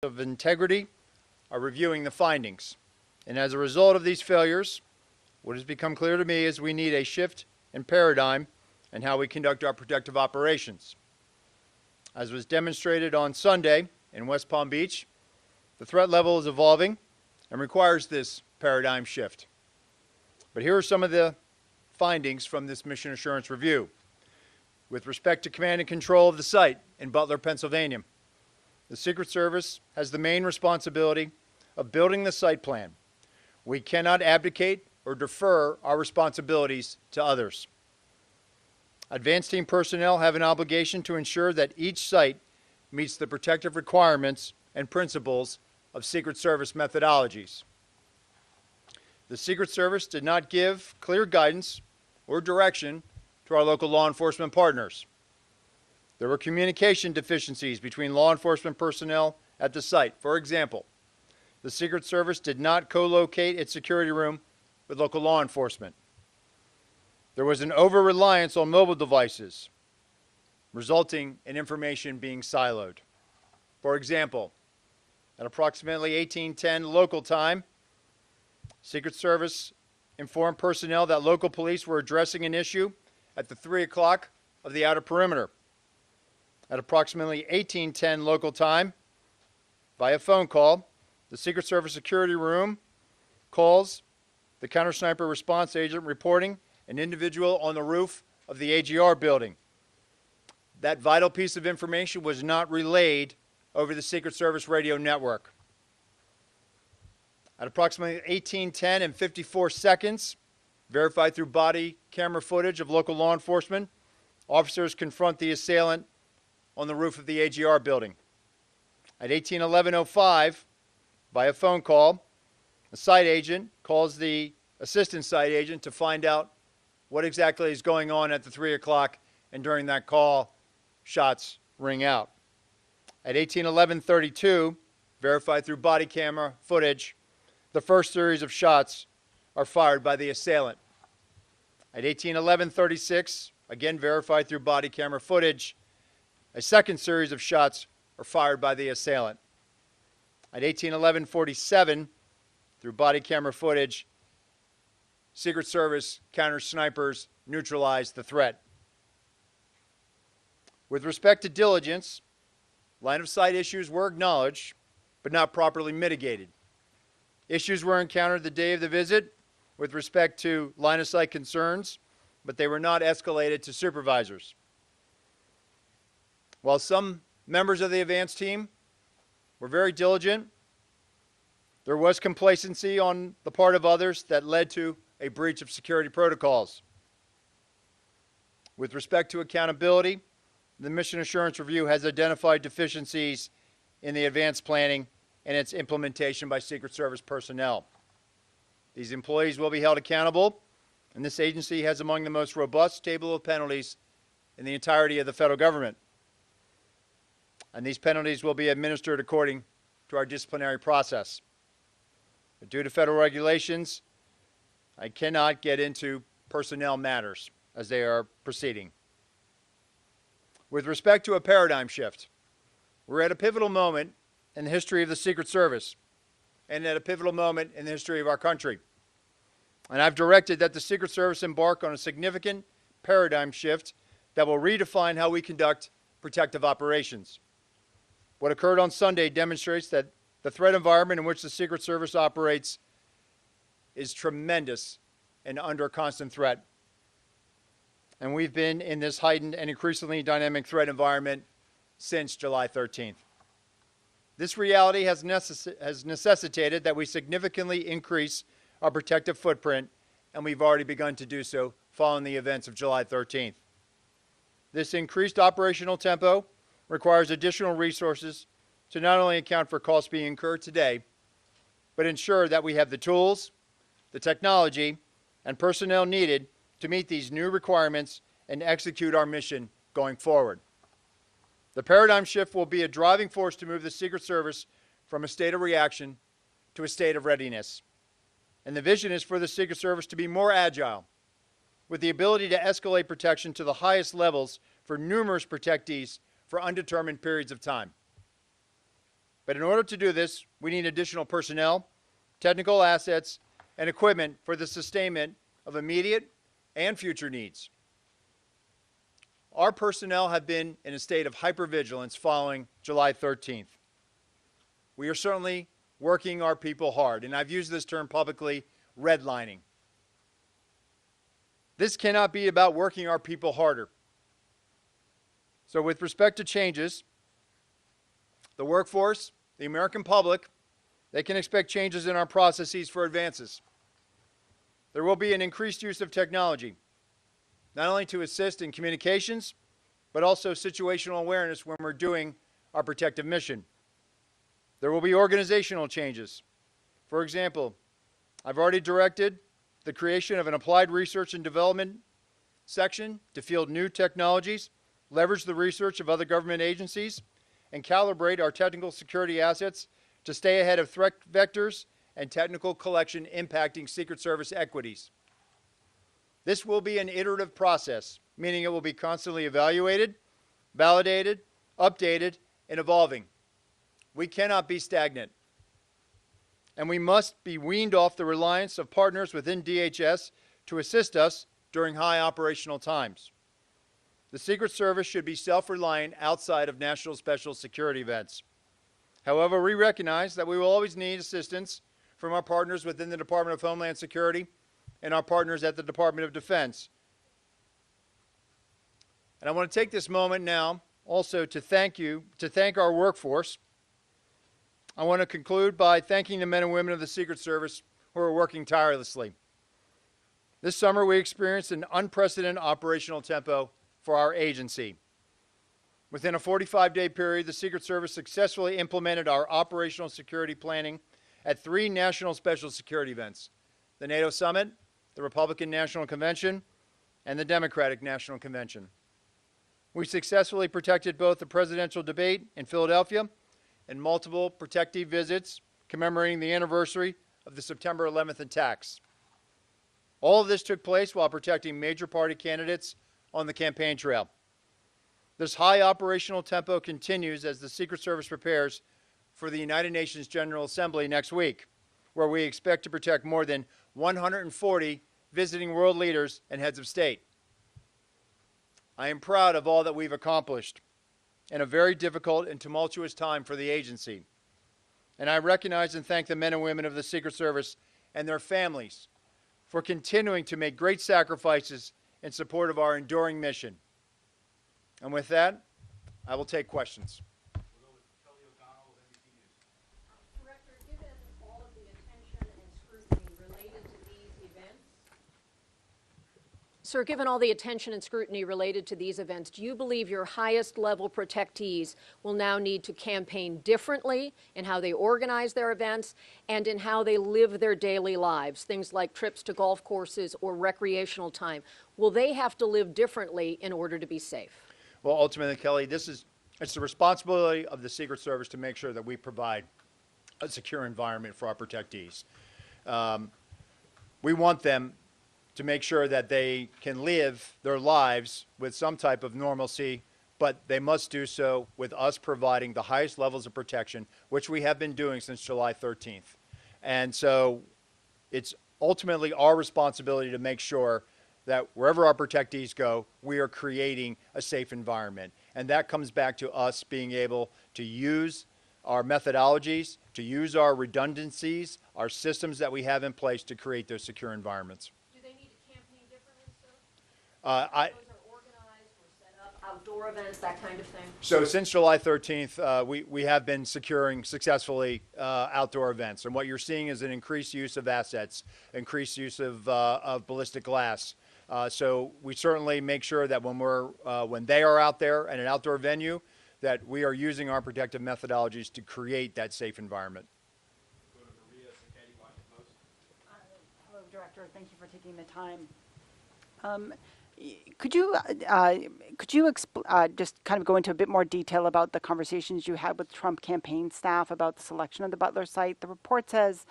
of integrity are reviewing the findings. And as a result of these failures, what has become clear to me is we need a shift in paradigm in how we conduct our protective operations. As was demonstrated on Sunday in West Palm Beach, the threat level is evolving and requires this paradigm shift. But here are some of the findings from this mission assurance review. With respect to command and control of the site in Butler, Pennsylvania, the Secret Service has the main responsibility of building the site plan. We cannot abdicate or defer our responsibilities to others. Advanced team personnel have an obligation to ensure that each site meets the protective requirements and principles of Secret Service methodologies. The Secret Service did not give clear guidance or direction to our local law enforcement partners. There were communication deficiencies between law enforcement personnel at the site. For example, the Secret Service did not co-locate its security room with local law enforcement. There was an over-reliance on mobile devices, resulting in information being siloed. For example, at approximately 18:10 local time, Secret Service informed personnel that local police were addressing an issue at the 3 o'clock of the outer perimeter. At approximately 18:10 local time, via phone call, the Secret Service security room calls the counter-sniper response agent reporting an individual on the roof of the AGR building. That vital piece of information was not relayed over the Secret Service radio network. At approximately 18:10 and 54 seconds, verified through body camera footage of local law enforcement, officers confront the assailant on the roof of the AGR building. At 18:11:05, via phone call, a site agent calls the assistant site agent to find out what exactly is going on at the 3 o'clock, and during that call, shots ring out. At 18:11:32, verified through body camera footage, the first series of shots are fired by the assailant. At 18:11:36, again verified through body camera footage, a second series of shots are fired by the assailant. At 18:11:47, through body camera footage, Secret Service counter-snipers neutralized the threat. With respect to diligence, line-of-sight issues were acknowledged, but not properly mitigated. Issues were encountered the day of the visit with respect to line-of-sight concerns, but they were not escalated to supervisors. While some members of the advance team were very diligent, there was complacency on the part of others that led to a breach of security protocols. With respect to accountability, the Mission Assurance Review has identified deficiencies in the advanced planning and its implementation by Secret Service personnel. These employees will be held accountable, and this agency has among the most robust table of penalties in the entirety of the federal government. And these penalties will be administered according to our disciplinary process. But due to federal regulations, I cannot get into personnel matters as they are proceeding. With respect to a paradigm shift, we're at a pivotal moment in the history of the Secret Service and at a pivotal moment in the history of our country. And I've directed that the Secret Service embark on a significant paradigm shift that will redefine how we conduct protective operations. What occurred on Sunday demonstrates that the threat environment in which the Secret Service operates is tremendous and under constant threat. And we've been in this heightened and increasingly dynamic threat environment since July 13th. This reality has necessitated that we significantly increase our protective footprint, and we've already begun to do so following the events of July 13th. This increased operational tempo requires additional resources to not only account for costs being incurred today, but ensure that we have the tools, the technology, and personnel needed to meet these new requirements and execute our mission going forward. The paradigm shift will be a driving force to move the Secret Service from a state of reaction to a state of readiness. And the vision is for the Secret Service to be more agile, with the ability to escalate protection to the highest levels for numerous protectees for undetermined periods of time. But in order to do this, we need additional personnel, technical assets, and equipment for the sustainment of immediate and future needs. Our personnel have been in a state of hypervigilance following July 13th. We are certainly working our people hard, and I've used this term publicly, redlining. This cannot be about working our people harder. So with respect to changes, the workforce, the American public, they can expect changes in our processes for advances. There will be an increased use of technology, not only to assist in communications, but also situational awareness when we're doing our protective mission. There will be organizational changes. For example, I've already directed the creation of an applied research and development section to field new technologies, leverage the research of other government agencies, and calibrate our technical security assets to stay ahead of threat vectors and technical collection impacting Secret Service equities. This will be an iterative process, meaning it will be constantly evaluated, validated, updated, and evolving. We cannot be stagnant. And we must be weaned off the reliance of partners within DHS to assist us during high operational times. The Secret Service should be self-reliant outside of national special security events. However, we recognize that we will always need assistance from our partners within the Department of Homeland Security and our partners at the Department of Defense. And I want to take this moment now also to thank our workforce. I want to conclude by thanking the men and women of the Secret Service who are working tirelessly. This summer, we experienced an unprecedented operational tempo for our agency. Within a 45-day period, the Secret Service successfully implemented our operational security planning at 3 national special security events: the NATO Summit, the Republican National Convention, and the Democratic National Convention. We successfully protected both the presidential debate in Philadelphia and multiple protective visits commemorating the anniversary of the September 11th attacks. All of this took place while protecting major party candidates on the campaign trail. This high operational tempo continues as the Secret Service prepares for the United Nations General Assembly next week, where we expect to protect more than 140 visiting world leaders and heads of state. I am proud of all that we've accomplished in a very difficult and tumultuous time for the agency. And I recognize and thank the men and women of the Secret Service and their families for continuing to make great sacrifices in support of our enduring mission. And with that, I will take questions. Director, given all of the attention and scrutiny related to these events, Sir, given all the attention and scrutiny related to these events, do you believe your highest level protectees will now need to campaign differently in how they organize their events and in how they live their daily lives, things like trips to golf courses or recreational time? Will they have to live differently in order to be safe? Well, ultimately, Kelly, it's the responsibility of the Secret Service to make sure that we provide a secure environment for our protectees. We want them to make sure that they can live their lives with some type of normalcy, but they must do so with us providing the highest levels of protection, which we have been doing since July 13th. And so it's ultimately our responsibility to make sure that wherever our protectees go, we are creating a safe environment. And that comes back to us being able to use our methodologies, to use our redundancies, our systems that we have in place to create those secure environments. Do they need to campaign differently, sir? Those are organized or set up, outdoor events, that kind of thing? So since July 13th, we have been securing successfully outdoor events. And what you're seeing is an increased use of assets, increased use of ballistic glass. So we certainly make sure that when they are out there at an outdoor venue, that we are using our protective methodologies to create that safe environment. Hello, Director. Thank you for taking the time. Could you just kind of go into a bit more detail about the conversations you had with Trump campaign staff about the selection of the Butler site? The report says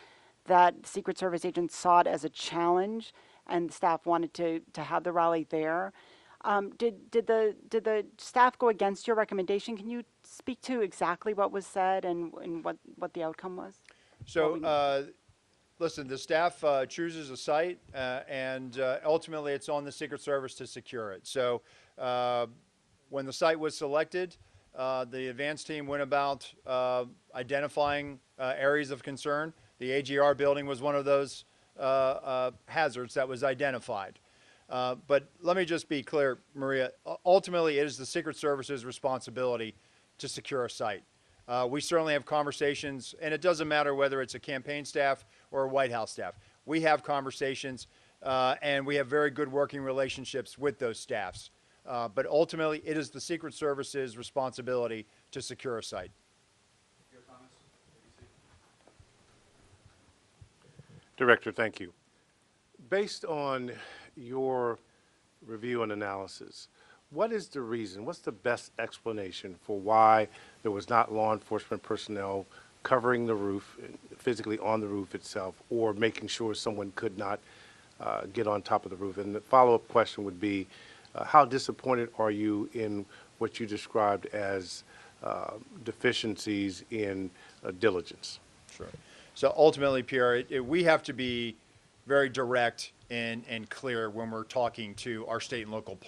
that Secret Service agents saw it as a challenge and the staff wanted to have the rally there. Did the staff go against your recommendation? Can you speak to exactly what was said and what the outcome was? So, listen, the staff chooses a site, and ultimately it's on the Secret Service to secure it. So, when the site was selected, the advance team went about identifying areas of concern. The AGR building was one of those hazards that was identified. But let me just be clear, Maria. Ultimately, it is the Secret Service's responsibility to secure a site. We certainly have conversations, and it doesn't matter whether it's a campaign staff or a White House staff. We have conversations, and we have very good working relationships with those staffs. But ultimately, it is the Secret Service's responsibility to secure a site. Director, thank you. Based on your review and analysis, what is the reason, what's the best explanation for why there was not law enforcement personnel covering the roof, physically on the roof itself, or making sure someone could not get on top of the roof? And the follow-up question would be, how disappointed are you in what you described as deficiencies in diligence? Sure. So ultimately, Pierre, we have to be very direct and clear when we're talking to our state and local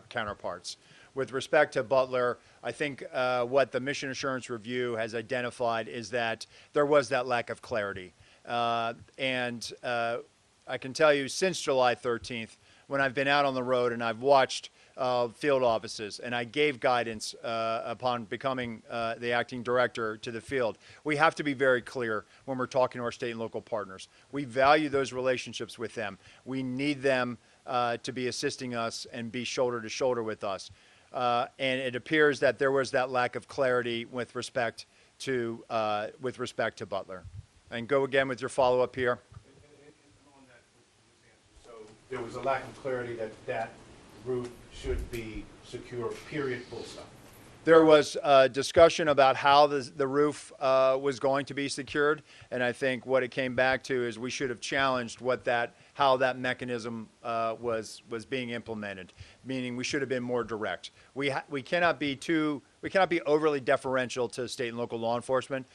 counterparts. With respect to Butler, I think what the Mission Assurance Review has identified is that there was that lack of clarity. And I can tell you, since July 13th, when I've been out on the road and I've watched field offices, and I gave guidance upon becoming the acting director to the field. We have to be very clear when we're talking to our state and local partners. We value those relationships with them. We need them to be assisting us and be shoulder to shoulder with us. And it appears that there was that lack of clarity with respect to Butler. And go again with your follow-up here. So there was a lack of clarity that roof should be secure, period, full stop. There was discussion about how the roof was going to be secured, and I think what it came back to is we should have challenged how that mechanism was being implemented. Meaning, we should have been more direct. We cannot be overly deferential to state and local law enforcement.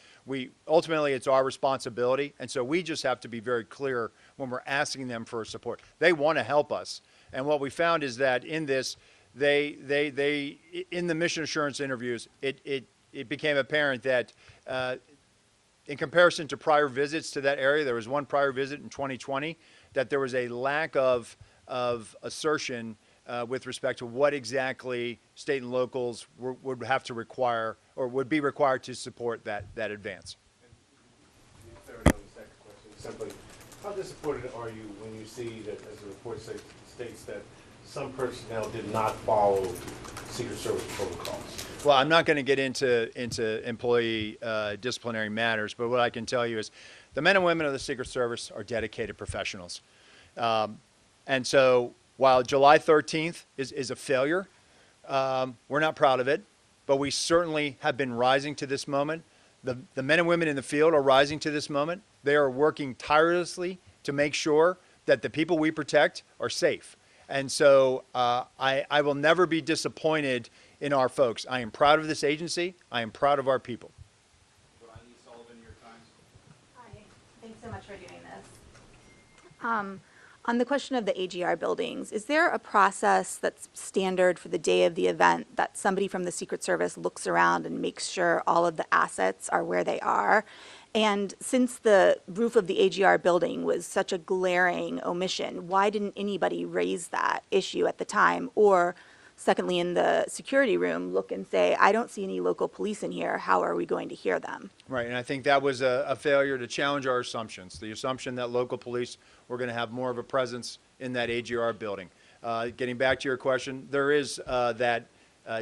Ultimately it's our responsibility, and so we just have to be very clear when we're asking them for support. They want to help us. And what we found is that in this, they in the mission assurance interviews, it became apparent that in comparison to prior visits to that area, there was one prior visit in 2020, that there was a lack of assertion with respect to what exactly state and locals would have to require or would be required to support that advance. Clarity on the second question, simply, how disappointed are you when you see that, as the report states, that some personnel did not follow Secret Service protocols? Well, I'm not going to get into employee disciplinary matters, but what I can tell you is the men and women of the Secret Service are dedicated professionals. And so while July 13th is a failure, we're not proud of it, but we certainly have been rising to this moment. The men and women in the field are rising to this moment. They are working tirelessly to make sure that the people we protect are safe. And so I will never be disappointed in our folks. I am proud of this agency. I am proud of our people. Hi, thanks so much for doing this. On the question of the AGR buildings, is there a process that's standard for the day of the event that somebody from the Secret Service looks around and makes sure all of the assets are where they are? And since the roof of the AGR building was such a glaring omission, why didn't anybody raise that issue at the time? Or secondly, in the security room, look and say, I don't see any local police in here. How are we going to hear them? Right, and I think that was a failure to challenge our assumptions. The assumption that local police were going to have more of a presence in that AGR building. Getting back to your question, there is that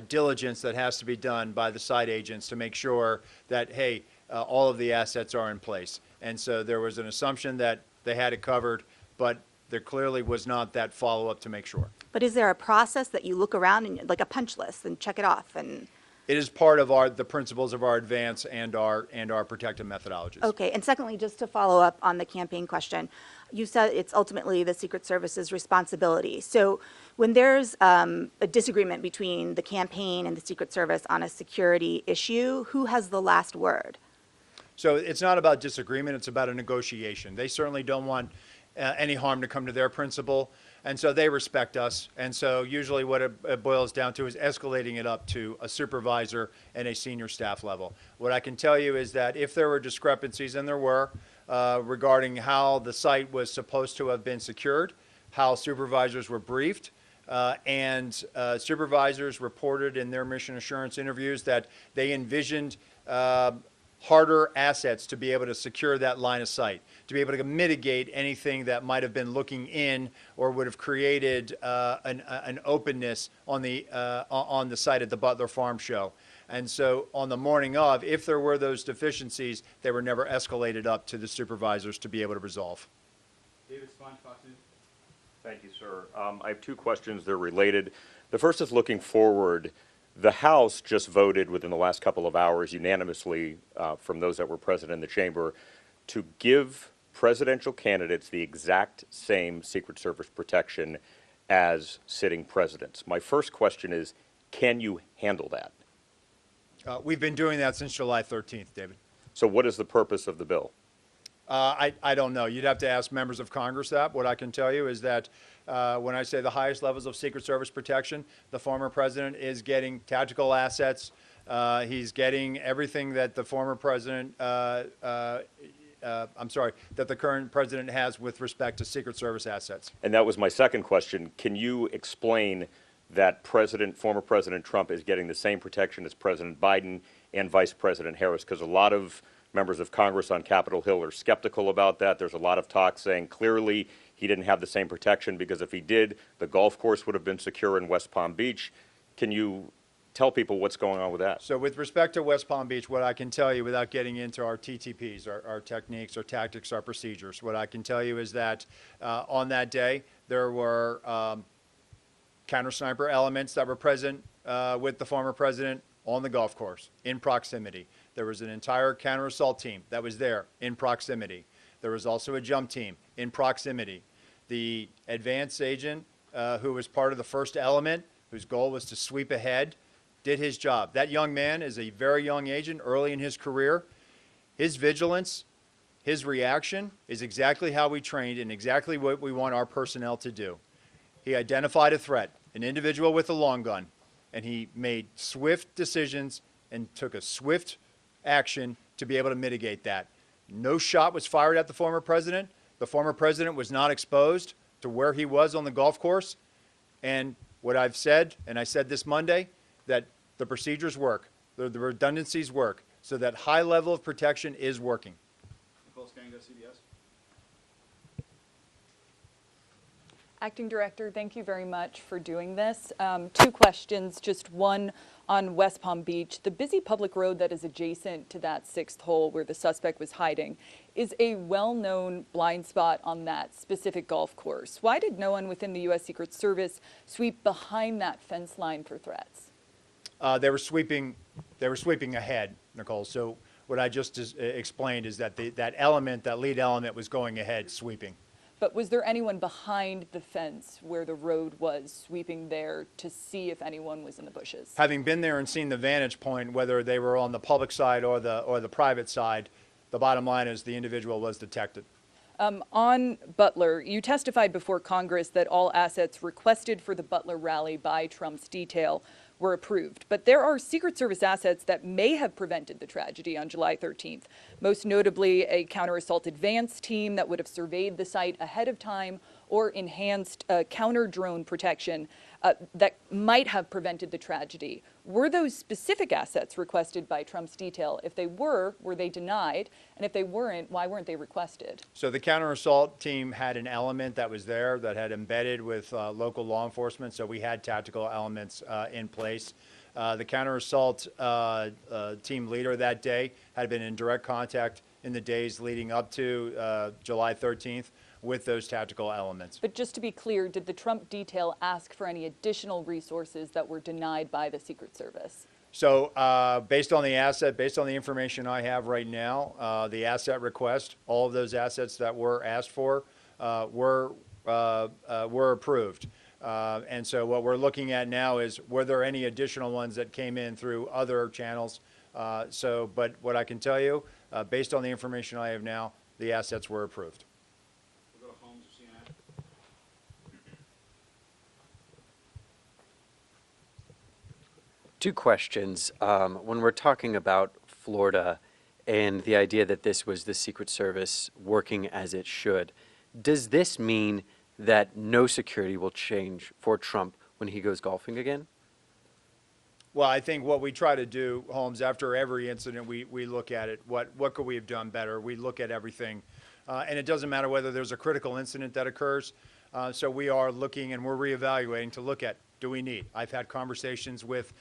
diligence that has to be done by the site agents to make sure that, hey, all of the assets are in place. And so there was an assumption that they had it covered, but there clearly was not that follow-up to make sure. But is there a process that you look around and like a punch list and check it off? And it is part of the principles of our advance and our protective methodologies. okay, and secondly, just to follow up on the campaign question, you said it's ultimately the Secret Service's responsibility. So When there's a disagreement between the campaign and the Secret Service on a security issue, who has the last word? So it's not about disagreement, it's about a negotiation. They certainly don't want any harm to come to their principal, and so they respect us. And so usually what it boils down to is escalating it up to a supervisor and a senior staff level. What I can tell you is that if there were discrepancies, and there were, regarding how the site was supposed to have been secured, how supervisors were briefed, and supervisors reported in their mission assurance interviews that they envisioned harder assets to be able to secure that line of sight, to be able to mitigate anything that might have been looking in or would have created an openness on the site at the Butler Farm Show. And so on the morning of, if there were those deficiencies, they were never escalated up to the supervisors to be able to resolve. David Sponge, Fox News. Thank you, sir. I have two questions. They're related. The first is looking forward. The House just voted within the last couple of hours unanimously from those that were present in the chamber to give presidential candidates the exact same Secret Service protection as sitting presidents. My first question is, can you handle that? We've been doing that since July 13th, David. So what is the purpose of the bill? I don't know. You'd have to ask members of Congress that. What I can tell you is that when I say the highest levels of Secret Service protection, the former president is getting tactical assets. He's getting everything that the former president, that the current president has with respect to Secret Service assets. And that was my second question. Can you explain that former President Trump is getting the same protection as President Biden and Vice President Harris? Because a lot of members of Congress on Capitol Hill are skeptical about that. There's a lot of talk saying clearly he didn't have the same protection because if he did, the golf course would have been secure in West Palm Beach. Can you tell people what's going on with that? So with respect to West Palm Beach, what I can tell you without getting into our TTPs, our techniques, our tactics, our procedures, what I can tell you is that on that day, there were counter-sniper elements that were present with the former president on the golf course in proximity. There was an entire counter-assault team that was there in proximity. There was also a jump team in proximity. The advance agent who was part of the first element, whose goal was to sweep ahead, did his job. That young man is a very young agent, early in his career. His vigilance, his reaction is exactly how we trained and exactly what we want our personnel to do. He identified a threat, an individual with a long gun, and he made swift decisions and took a swift action to be able to mitigate that. No shot was fired at the former president. The former president was not exposed to where he was on the golf course. And what I've said, and I said this Monday, that the procedures work, the redundancies work, so that high level of protection is working. Nicole Scango, CBS. Acting Director, thank you very much for doing this. Two questions, just one on West Palm Beach. The busy public road that is adjacent to that sixth hole where the suspect was hiding is a well-known blind spot on that specific golf course. Why did no one within the U.S. Secret Service sweep behind that fence line for threats? They were sweeping ahead, Nicole. So what I just explained is that that lead element was going ahead sweeping. But was there anyone behind the fence where the road was sweeping there to see if anyone was in the bushes? Having been there and seen the vantage point, whether they were on the public side or the private side, the bottom line is the individual was detected. On Butler, you testified before Congress that all assets requested for the Butler rally by Trump's detail were approved. But there are Secret Service assets that may have prevented the tragedy on July 13th, most notably a counter-assault advance team that would have surveyed the site ahead of time or enhanced counter-drone protection that might have prevented the tragedy. Were those specific assets requested by Trump's detail? If they were they denied? And if they weren't, why weren't they requested? So the counter-assault team had an element that was there that had embedded with local law enforcement, so we had tactical elements in place. The counter-assault team leader that day had been in direct contact in the days leading up to July 13th with those tactical elements. But just to be clear, did the Trump detail ask for any additional resources that were denied by the Secret Service? So based on the information I have right now, the asset request, all of those assets that were asked for were approved. And so what we're looking at now is, were there any additional ones that came in through other channels? But what I can tell you, based on the information I have now, the assets were approved. We'll go to Holmes or CNN. Two questions. When we're talking about Florida and the idea that this was the Secret Service working as it should, does this mean that no security will change for Trump when he goes golfing again? Well, I think what we try to do, Holmes, after every incident, we look at it. What could we have done better? We look at everything. And it doesn't matter whether there's a critical incident that occurs. So we are looking and we're reevaluating to look at, do we need? I've had conversations with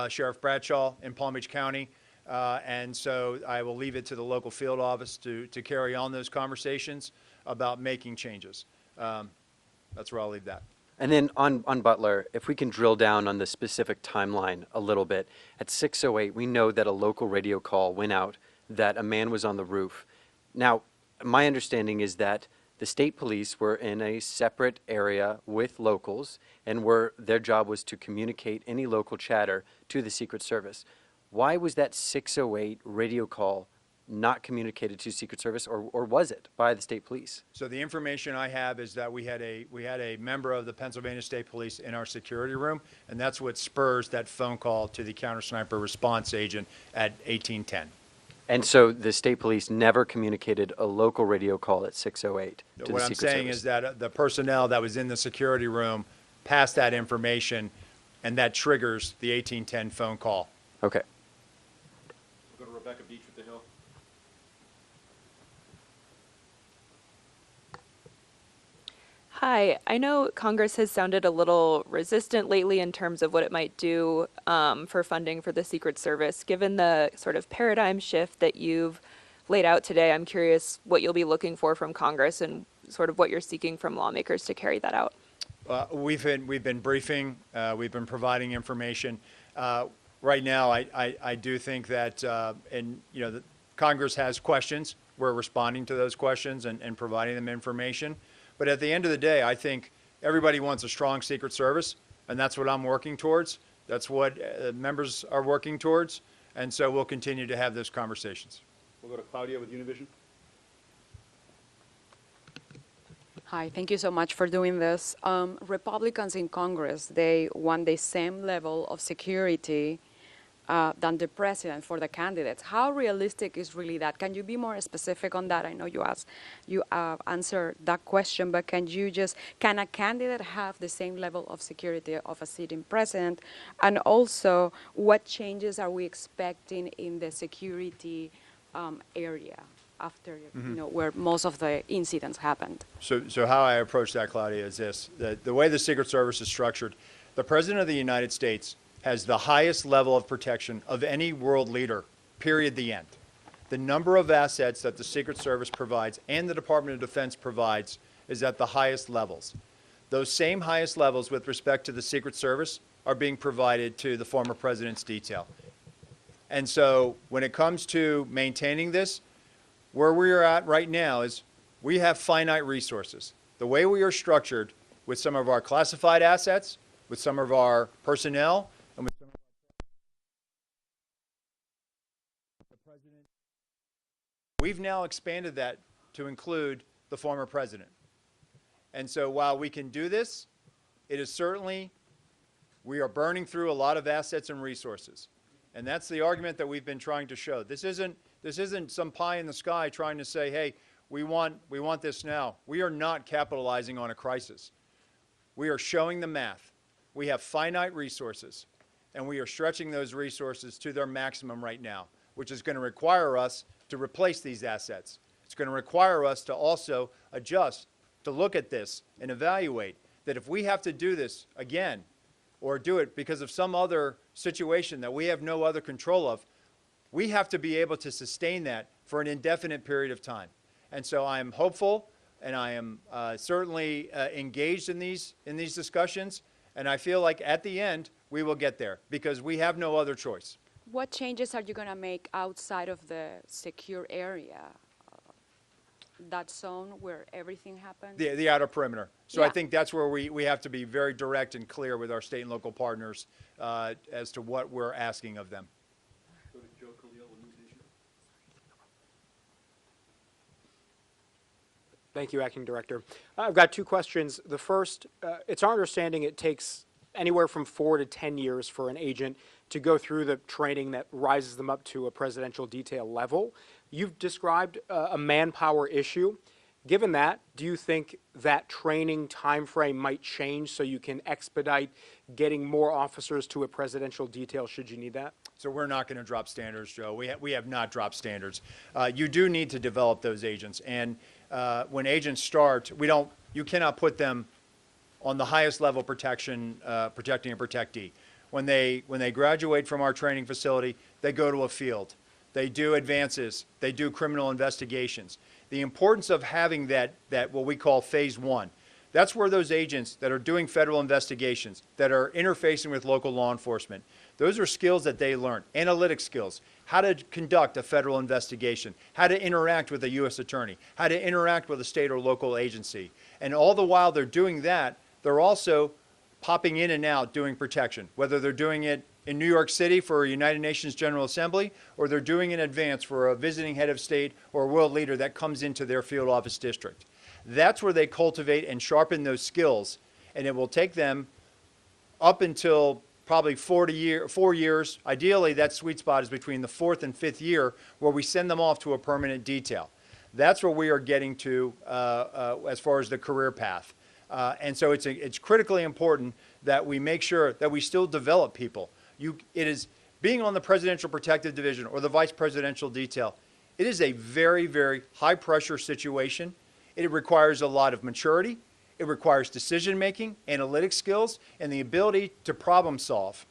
Sheriff Bradshaw in Palm Beach County. And so I will leave it to the local field office to carry on those conversations about making changes. That's where I'll leave that. And then on Butler, if we can drill down on the specific timeline a little bit, at 6:08, we know that a local radio call went out that a man was on the roof. Now, my understanding is that the state police were in a separate area with locals, and their job was to communicate any local chatter to the Secret Service. Why was that 6:08 radio call not communicated to Secret Service, or was it by the state police? So the information I have is that we had a member of the Pennsylvania State Police in our security room, and that's what spurs that phone call to the counter sniper response agent at 1810. And so the state police never communicated a local radio call at 6:08 to the What I'm Secret saying Service. is that the personnel that was in the security room passed that information, and that triggers the 1810 phone call. Okay. We'll go to Rebecca Beach with the Hill. Hi, I know Congress has sounded a little resistant lately in terms of what it might do for funding for the Secret Service. Given the sort of paradigm shift that you've laid out today, I'm curious what you'll be looking for from Congress and sort of what you're seeking from lawmakers to carry that out. We've been briefing, we've been providing information. Right now, I do think that, the Congress has questions. We're responding to those questions and providing them information. But at the end of the day, I think everybody wants a strong Secret Service, and that's what I'm working towards. That's what members are working towards, and so we'll continue to have those conversations. We'll go to Claudia with Univision. Hi, thank you so much for doing this. Republicans in Congress, they want the same level of security than the president for the candidates. How realistic is really that? Can you be more specific on that? I know you answered that question, but can a candidate have the same level of security of a sitting president? And also, what changes are we expecting in the security area after, where most of the incidents happened? So how I approach that, Claudia, is this. The way the Secret Service is structured, the President of the United States has the highest level of protection of any world leader, period, the end. The number of assets that the Secret Service provides and the Department of Defense provides is at the highest levels. Those same highest levels with respect to the Secret Service are being provided to the former president's detail. And so when it comes to maintaining this, where we are at right now is we have finite resources. The way we are structured with some of our classified assets, with some of our personnel, and with some of the president, we've now expanded that to include the former president. And so while we can do this, it is certainly, we are burning through a lot of assets and resources. And that's the argument that we've been trying to show. This isn't some pie in the sky trying to say, hey, we want this now. We are not capitalizing on a crisis. We are showing the math. We have finite resources, and we are stretching those resources to their maximum right now, which is going to require us to replace these assets. It's going to require us to also adjust, to look at this and evaluate that if we have to do this again, or do it because of some other situation that we have no other control of, we have to be able to sustain that for an indefinite period of time. And so I am hopeful, and I am certainly engaged in these discussions, and I feel like at the end we will get there because we have no other choice. What changes are you going to make outside of the secure area? that zone where everything happened? The outer perimeter. So I Yeah. think that's where we have to be very direct and clear with our state and local partners as to what we're asking of them. Go to Joe Khalil with News Nation. Thank you, Acting Director. I've got two questions. The first, it's our understanding it takes anywhere from 4 to 10 years for an agent to go through the training that rises them up to a presidential detail level. You've described a manpower issue. Given that, do you think that training timeframe might change so you can expedite getting more officers to a presidential detail should you need that? So we're not going to drop standards, Joe. We have not dropped standards. You do need to develop those agents. And when agents start, you cannot put them on the highest level protection, protecting a protectee. When they graduate from our training facility, they go to a field. They do advances. They do criminal investigations. The importance of having that what we call phase one, that's where those agents that are doing federal investigations, that are interfacing with local law enforcement, those are skills that they learn. Analytic skills, how to conduct a federal investigation, how to interact with a U.S. attorney, how to interact with a state or local agency. And all the while they're doing that, they're also popping in and out doing protection, whether they're doing it in New York City for a United Nations General Assembly, or they're doing in advance for a visiting head of state or a world leader that comes into their field office district. That's where they cultivate and sharpen those skills, and it will take them up until probably 4 years. Ideally, that sweet spot is between the 4th and 5th year, where we send them off to a permanent detail. That's where we are getting to as far as the career path. And so it's critically important that we make sure that we still develop people. It is being on the Presidential Protective Division or the Vice Presidential Detail. It is a very, very high pressure situation. It requires a lot of maturity. It requires decision making, analytic skills, and the ability to problem solve.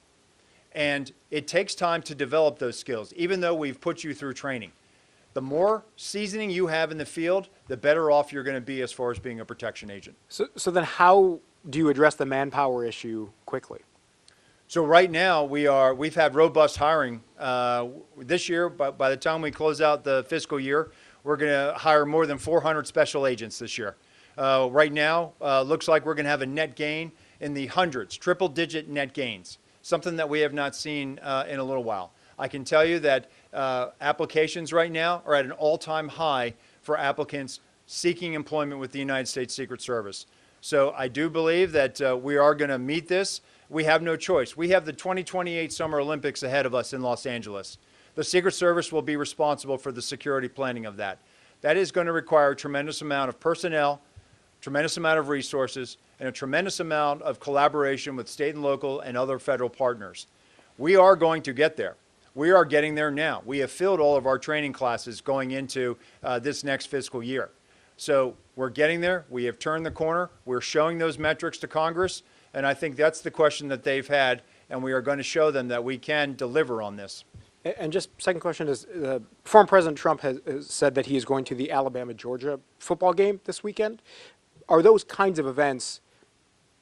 And it takes time to develop those skills, even though we've put you through training. The more seasoning you have in the field, the better off you're going to be as far as being a protection agent. So then how do you address the manpower issue quickly? So right now we've had robust hiring this year. By the time we close out the fiscal year, we're going to hire more than 400 special agents this year. Right now, looks like we're going to have a net gain in the hundreds, triple-digit net gains, something that we have not seen in a little while. I can tell you that applications right now are at an all-time high for applicants seeking employment with the United States Secret Service. So I do believe that we are going to meet this. We have no choice. We have the 2028 Summer Olympics ahead of us in Los Angeles. The Secret Service will be responsible for the security planning of that. That is going to require a tremendous amount of personnel, tremendous amount of resources, and a tremendous amount of collaboration with state and local and other federal partners. We are going to get there. We are getting there now. We have filled all of our training classes going into this next fiscal year. So we're getting there. We have turned the corner. We're showing those metrics to Congress, and I think that's the question that they've had, and we are going to show them that we can deliver on this. And just second question is, former President Trump has said that he is going to the Alabama-Georgia football game this weekend. Are those kinds of events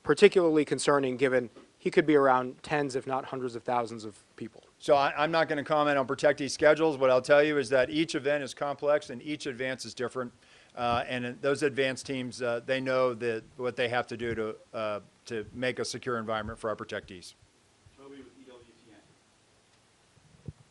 particularly concerning, given he could be around tens, if not hundreds of thousands of people? So I'm not going to comment on protectee schedules. What I'll tell you is that each event is complex and each advance is different. And those advance teams, they know what they have to do to make a secure environment for our protectees. Toby with EWTN.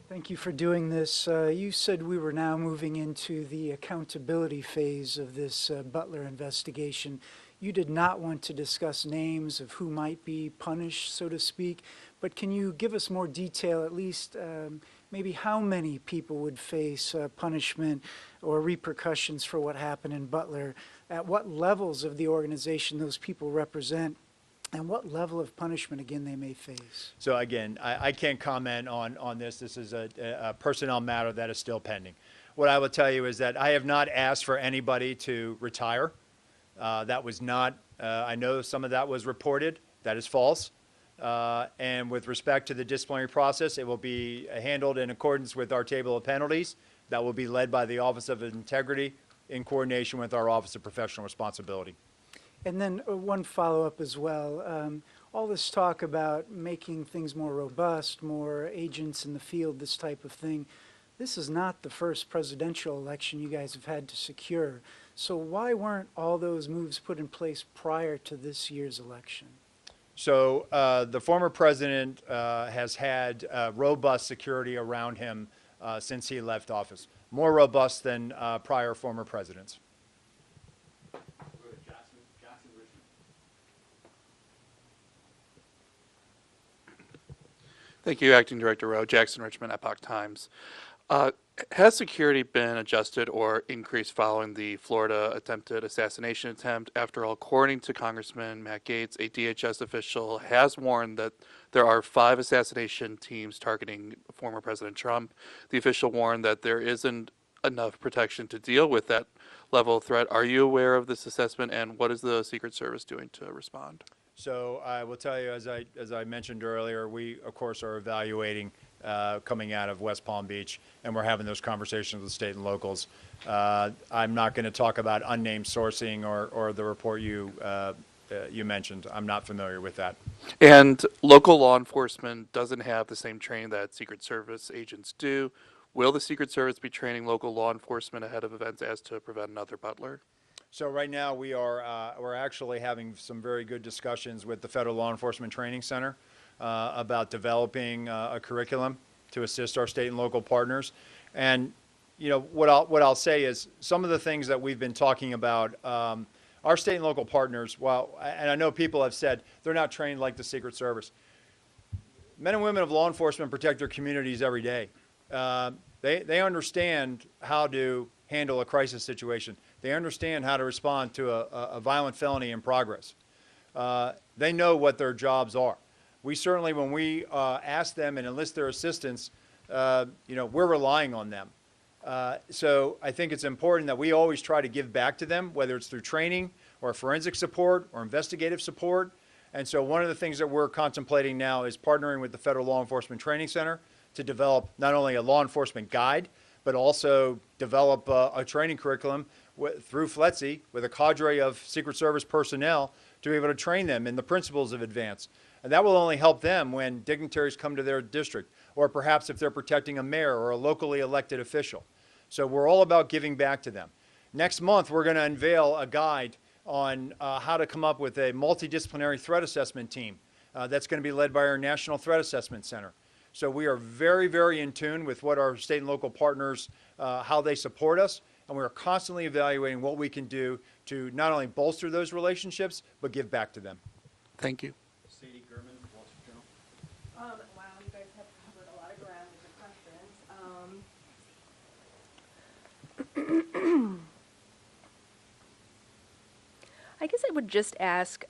Thank you for doing this. You said we were now moving into the accountability phase of this Butler investigation. You did not want to discuss names of who might be punished, so to speak, but can you give us more detail, at least maybe how many people would face punishment or repercussions for what happened in Butler, at what levels of the organization those people represent, and what level of punishment, again, they may face? So again, I can't comment on this. This is a personnel matter that is still pending. What I will tell you is that I have not asked for anybody to retire. That was not, I know some of that was reported. That is false. And with respect to the disciplinary process, it will be handled in accordance with our table of penalties. That will be led by the Office of Integrity in coordination with our Office of Professional Responsibility. And then one follow-up as well. All this talk about making things more robust, more agents in the field, this type of thing. This is not the first presidential election you guys have had to secure. So why weren't all those moves put in place prior to this year's election? So the former president has had robust security around him since he left office, more robust than prior former presidents. Jackson, Richmond. Thank you, Acting Director Rowe. Jackson Richmond, Epoch Times. Has security been adjusted or increased following the Florida attempted assassination attempt? After all, according to Congressman Matt Gaetz, a DHS official has warned that there are 5 assassination teams targeting former President Trump. The official warned that there isn't enough protection to deal with that level of threat. Are you aware of this assessment, and what is the Secret Service doing to respond? So I will tell you, as I mentioned earlier, we, of course, are evaluating coming out of West Palm Beach, and we're having those conversations with state and locals. I'm not going to talk about unnamed sourcing or the report you mentioned. I'm not familiar with that. And local law enforcement doesn't have the same training that Secret Service agents do. Will the Secret Service be training local law enforcement ahead of events as to prevent another Butler? So right now we're actually having some very good discussions with the Federal Law Enforcement Training Center about developing a curriculum to assist our state and local partners. And you know what I'll say is some of the things that we've been talking about. Our state and local partners, and I know people have said they're not trained like the Secret Service. Men and women of law enforcement protect their communities every day. They understand how to handle a crisis situation. They understand how to respond to a violent felony in progress. They know what their jobs are. We certainly, when we ask them and enlist their assistance, we're relying on them. So I think it's important that we always try to give back to them, whether it's through training or forensic support or investigative support. And so one of the things that we're contemplating now is partnering with the Federal Law Enforcement Training Center to develop not only a law enforcement guide, but also develop a training curriculum through FLETC with a cadre of Secret Service personnel to be able to train them in the principles of advance. And that will only help them when dignitaries come to their district, or perhaps if they're protecting a mayor or a locally elected official. So we're all about giving back to them. Next month, we're going to unveil a guide on how to come up with a multidisciplinary threat assessment team that's going to be led by our National Threat Assessment Center. So we are very, very in tune with what our state and local partners, how they support us, and we are constantly evaluating what we can do to not only bolster those relationships, but give back to them. Thank you. Sadie Gurman, Wall Street Journal. Wow, you guys have covered a lot of ground with the questions. I guess I would just ask,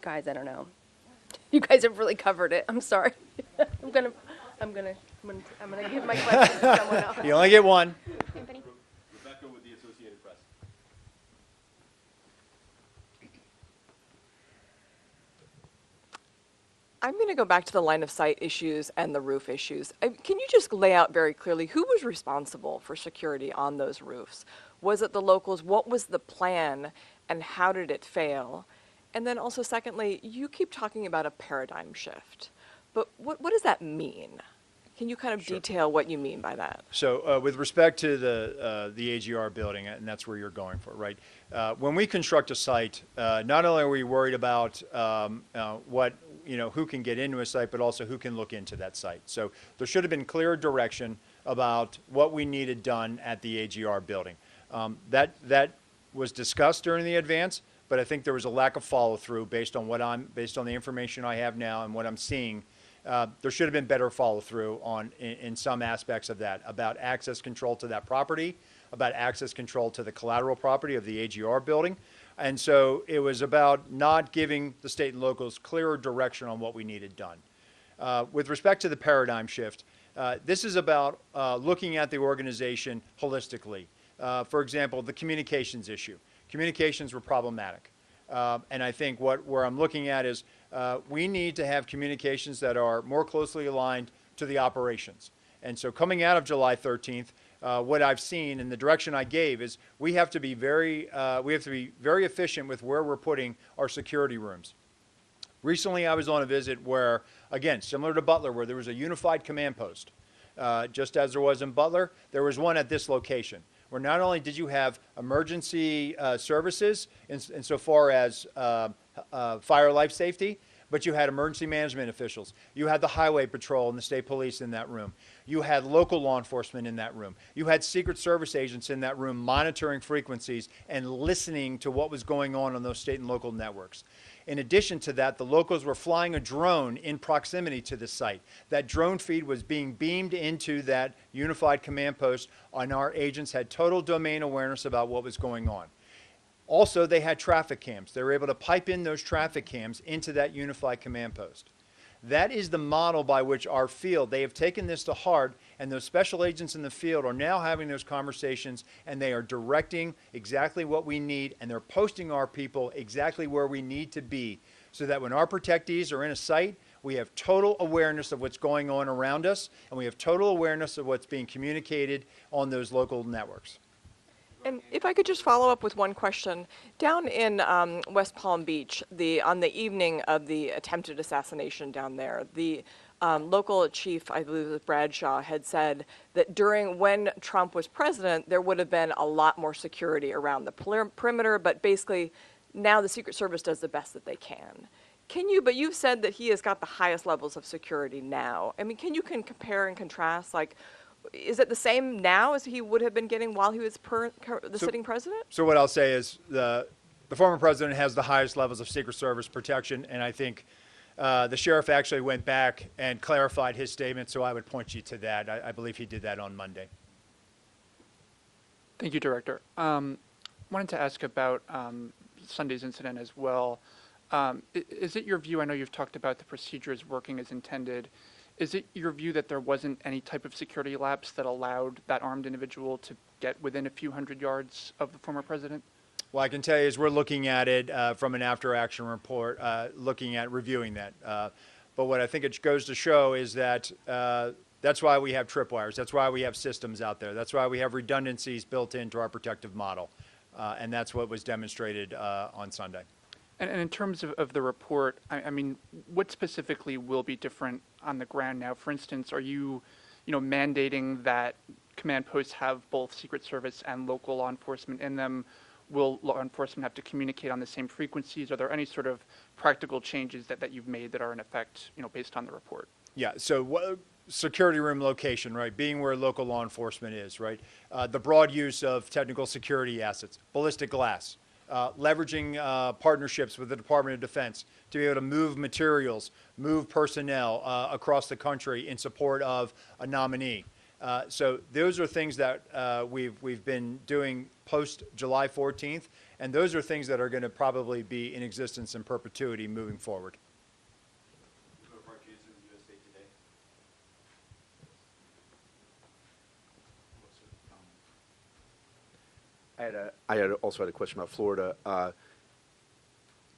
guys, I don't know. You guys have really covered it. I'm sorry. I'm gonna give my question to someone else. You only get one. Anthony? Rebecca with the Associated Press. I'm going to go back to the line of sight issues and the roof issues. Can you just lay out very clearly who was responsible for security on those roofs? Was it the locals? What was the plan and how did it fail? And then also secondly, you keep talking about a paradigm shift, but what does that mean? Can you kind of detail what you mean by that? So with respect to the AGR building, and that's where you're going for, right? When we construct a site, not only are we worried about who can get into a site, but also who can look into that site. So there should have been clear direction about what we needed done at the AGR building. That was discussed during the advance, but I think there was a lack of follow through based on the information I have now and what I'm seeing. There should have been better follow through in some aspects of that, about access control to that property, about access control to the collateral property of the AGR building. And so it was about not giving the state and locals clearer direction on what we needed done. With respect to the paradigm shift, this is about looking at the organization holistically. For example, the communications issue. Communications were problematic. And I think where I'm looking at is we need to have communications that are more closely aligned to the operations. And so coming out of July 13th, what I've seen and the direction I gave is we have to be very efficient with where we're putting our security rooms. Recently, I was on a visit where, again, similar to Butler, where there was a unified command post. Just as there was in Butler, there was one at this location, where not only did you have emergency services insofar as fire life safety, but you had emergency management officials. You had the highway patrol and the state police in that room. You had local law enforcement in that room. You had Secret Service agents in that room monitoring frequencies and listening to what was going on those state and local networks. In addition to that, the locals were flying a drone in proximity to the site. That drone feed was being beamed into that unified command post, and our agents had total domain awareness about what was going on. Also, they had traffic cams. They were able to pipe in those traffic cams into that unified command post. That is the model by which our field, they have taken this to heart, and those special agents in the field are now having those conversations, and they are directing exactly what we need, and they're posting our people exactly where we need to be, so that when our protectees are in a site, we have total awareness of what's going on around us, and we have total awareness of what's being communicated on those local networks. And if I could just follow up with one question. Down in West Palm Beach, on the evening of the attempted assassination down there, the local chief, I believe it was Bradshaw, had said that when Trump was president, there would have been a lot more security around the perimeter, but basically now the Secret Service does the best that they can. But you've said that he has got the highest levels of security now. I mean, can you compare and contrast, like, is it the same now as he would have been getting while he was the sitting president? So what I'll say is the former president has the highest levels of Secret Service protection, and I think the sheriff actually went back and clarified his statement, so I would point you to that. I believe he did that on Monday. Thank you, Director. Wanted to ask about Sunday's incident as well. Is it your view, I know you've talked about the procedures working as intended, is it your view that there wasn't any type of security lapse that allowed that armed individual to get within a few hundred yards of the former president? Well, I can tell you is we're looking at it from an after-action report, looking at reviewing that. But what I think it goes to show is that that's why we have tripwires. That's why we have systems out there. That's why we have redundancies built into our protective model. And that's what was demonstrated on Sunday. And in terms of the report, I mean, what specifically will be different on the ground now? For instance, are you mandating that command posts have both Secret Service and local law enforcement in them? Will law enforcement have to communicate on the same frequencies? Are there any sort of practical changes that you've made that are in effect, based on the report? Yeah, so security room location, right, being where local law enforcement is, right? The broad use of technical security assets, ballistic glass, leveraging partnerships with the Department of Defense to be able to move materials, move personnel across the country in support of a nominee. So those are things that we've been doing post July 14th, and those are things that are going to probably be in existence in perpetuity moving forward. I also had a question about Florida.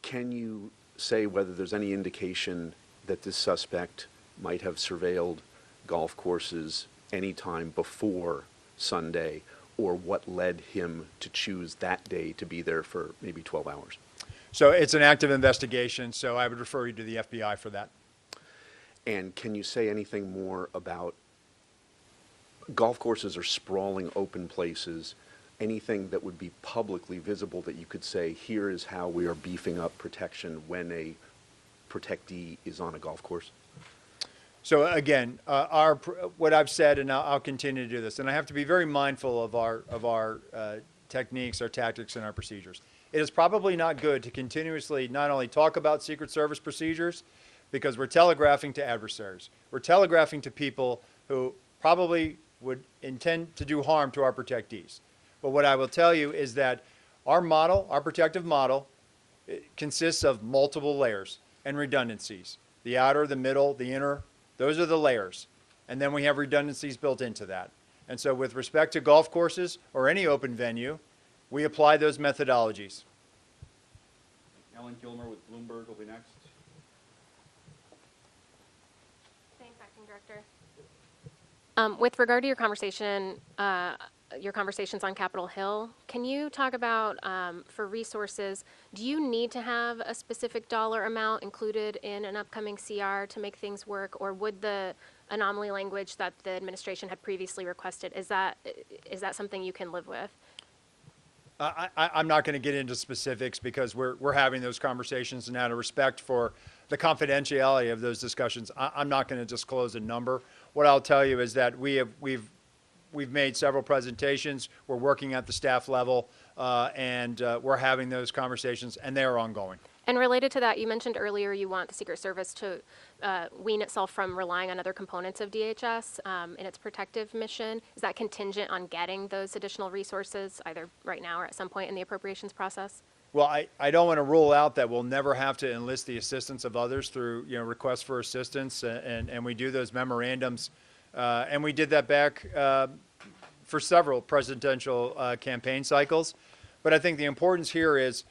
Can you say whether there's any indication that this suspect might have surveilled golf courses any time before Sunday, or what led him to choose that day to be there for maybe 12 hours? So it's an active investigation, so I would refer you to the FBI for that. And can you say anything more about golf courses are sprawling open places? Anything that would be publicly visible that you could say, here is how we are beefing up protection when a protectee is on a golf course? So again, what I've said, and I'll continue to do this, and I have to be very mindful of our techniques, our tactics, and our procedures. It is probably not good to continuously not only talk about Secret Service procedures, because we're telegraphing to adversaries. We're telegraphing to people who probably would intend to do harm to our protectees. But what I will tell you is that our model, our protective model, consists of multiple layers and redundancies. The outer, the middle, the inner, those are the layers. And then we have redundancies built into that. And so with respect to golf courses or any open venue, we apply those methodologies. Ellen Gilmer with Bloomberg will be next. Thanks, Acting Director. With regard to your conversation your conversations on Capitol Hill. Can you talk about, for resources, do you need to have a specific dollar amount included in an upcoming CR to make things work, or would the anomaly language that the administration had previously requested, is that something you can live with? I'm not going to get into specifics because we're having those conversations, and out of respect for the confidentiality of those discussions, I'm not going to disclose a number. What I'll tell you is that we've made several presentations. We're working at the staff level, and we're having those conversations, and they are ongoing. And related to that, you mentioned earlier you want the Secret Service to wean itself from relying on other components of DHS in its protective mission. Is that contingent on getting those additional resources, either right now or at some point in the appropriations process? Well, I don't want to rule out that we'll never have to enlist the assistance of others through requests for assistance, and we do those memorandums, and we did that back for several presidential campaign cycles. But I think the importance here is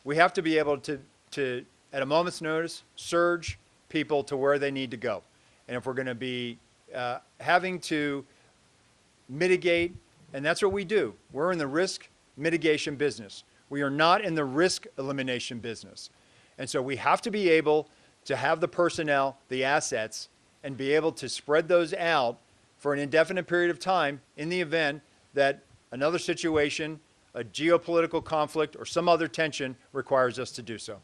we have to be able to, at a moment's notice, surge people to where they need to go. And if we're going to be having to mitigate, and that's what we do, we're in the risk mitigation business. We are not in the risk elimination business. And so we have to be able to have the personnel, the assets, and be able to spread those out for an indefinite period of time in the event that another situation, a geopolitical conflict, or some other tension requires us to do so.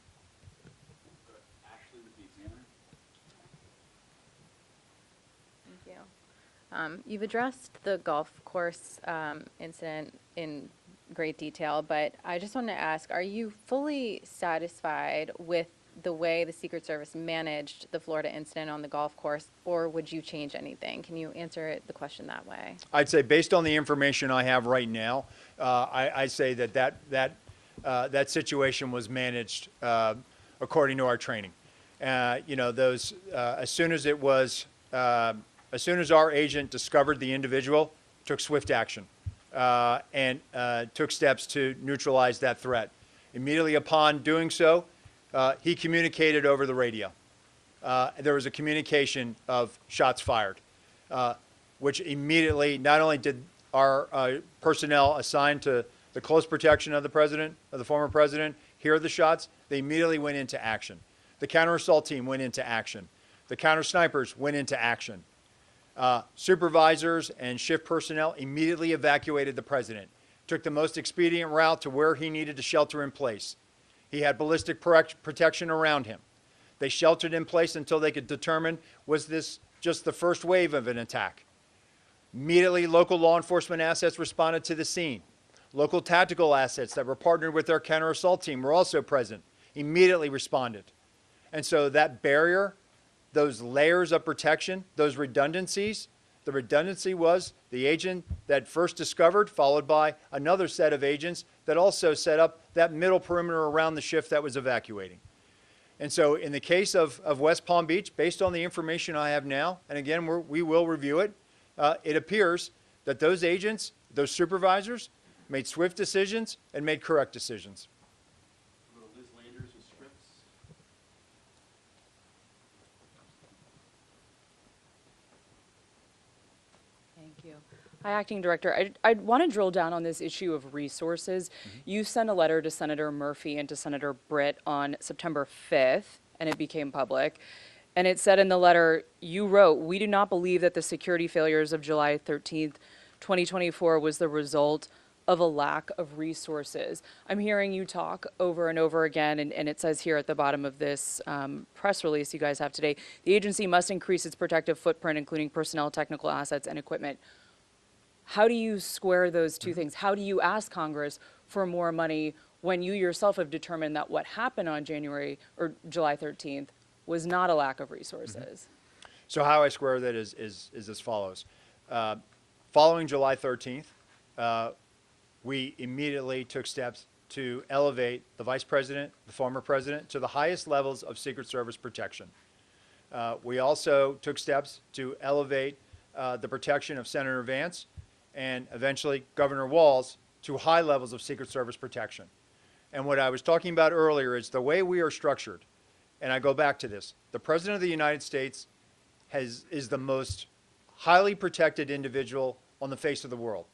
Thank you. You've addressed the golf course incident in great detail, but I just want to ask, are you fully satisfied with the way the Secret Service managed the Florida incident on the golf course, or would you change anything? Can you answer the question that way? I'd say based on the information I have right now, I'd say that situation was managed according to our training. As soon as our agent discovered the individual, took swift action and took steps to neutralize that threat. Immediately upon doing so, he communicated over the radio. There was a communication of shots fired, which immediately, not only did our personnel assigned to the close protection of the president, of the former president, hear the shots, they immediately went into action. The counter-assault team went into action. The counter-snipers went into action. Supervisors and shift personnel immediately evacuated the president, took the most expedient route to where he needed to shelter in place. He had ballistic protection around him. They sheltered in place until they could determine, was this just the first wave of an attack? Immediately, local law enforcement assets responded to the scene. Local tactical assets that were partnered with our counter-assault team were also present, immediately responded. And so that barrier, those layers of protection, those redundancies, the redundancy was the agent that first discovered, followed by another set of agents that also set up that middle perimeter around the shift that was evacuating. And so in the case of West Palm Beach, based on the information I have now, and again, we will review it, it appears that those agents, those supervisors, made swift decisions and made correct decisions. Liz Landers with Scripps. Thank you. Hi, Acting Director. I want to drill down on this issue of resources. You sent a letter to Senator Murphy and to Senator Britt on September 5th, and it became public. And it said in the letter, you wrote, "We do not believe that the security failures of July 13th, 2024 was the result of a lack of resources." I'm hearing you talk over and over again, and it says here at the bottom of this press release you guys have today, the agency must increase its protective footprint, including personnel, technical assets, and equipment. How do you square those two things? How do you ask Congress for more money when you yourself have determined that what happened on July 13th was not a lack of resources? So how I square that is as follows. Following July 13th, we immediately took steps to elevate the vice president, the former president, to the highest levels of Secret Service protection. We also took steps to elevate the protection of Senator Vance and eventually Governor Walz to high levels of Secret Service protection. And what I was talking about earlier is the way we are structured, and I go back to this, the President of the United States is the most highly protected individual on the face of the world.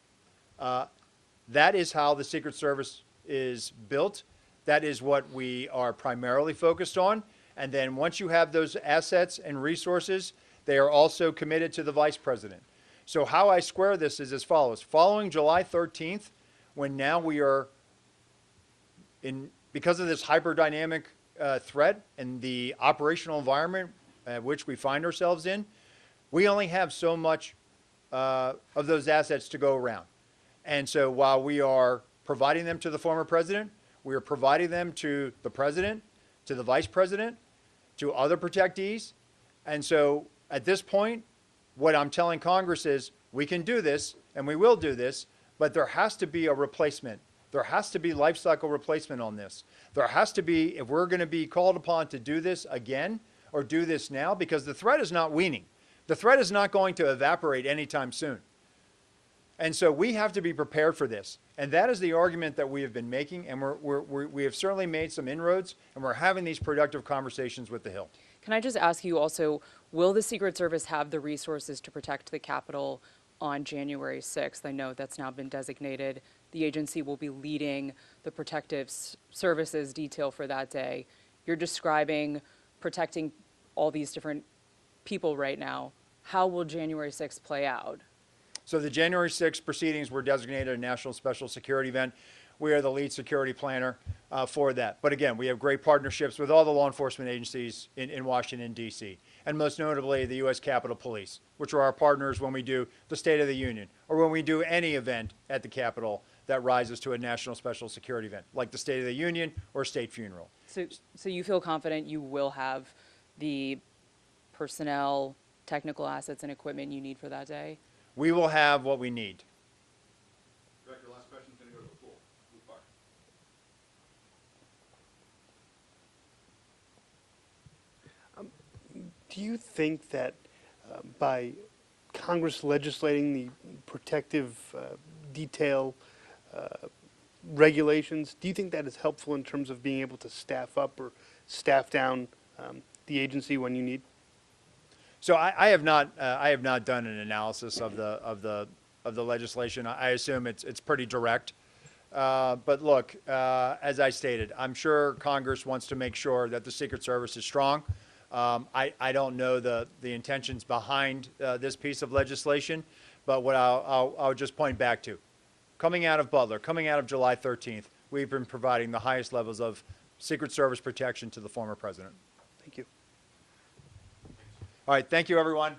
That is how the Secret Service is built. That is what we are primarily focused on. And then once you have those assets and resources, they are also committed to the Vice President. So how I square this is as follows. Following July 13th, when now we are because of this hyper-dynamic threat and the operational environment which we find ourselves in, we only have so much of those assets to go around. And so while we are providing them to the former president, we are providing them to the president, to the vice president, to other protectees. And so at this point, what I'm telling Congress is we can do this and we will do this, but there has to be a replacement. There has to be life cycle replacement on this. There has to be, if we're going to be called upon to do this again or do this now, because the threat is not waning. The threat is not going to evaporate anytime soon. And so we have to be prepared for this. And that is the argument that we have been making, and we have certainly made some inroads, and we're having these productive conversations with the Hill. Can I just ask you also, will the Secret Service have the resources to protect the Capitol on January 6th? I know that's now been designated. The agency will be leading the protective services detail for that day. You're describing protecting all these different people right now. How will January 6th play out? So the January 6th proceedings were designated a national special security event. We are the lead security planner for that. But again, we have great partnerships with all the law enforcement agencies in Washington, D.C., and most notably the U.S. Capitol Police, which are our partners when we do the State of the Union or when we do any event at the Capitol that rises to a national special security event, like the State of the Union or state funeral. So you feel confident you will have the personnel, technical assets, and equipment you need for that day? We will have what we need. Director, last question is going to go to the floor. Move forward. Do you think that by Congress legislating the protective detail regulations, do you think that is helpful in terms of being able to staff up or staff down the agency when you need? So I have not done an analysis of the legislation. I assume it's pretty direct. But look, as I stated, I'm sure Congress wants to make sure that the Secret Service is strong. I don't know the intentions behind this piece of legislation, but what I'll just point back to, coming out of Butler, coming out of July 13th, we've been providing the highest levels of Secret Service protection to the former president. Thank you. All right, thank you, everyone.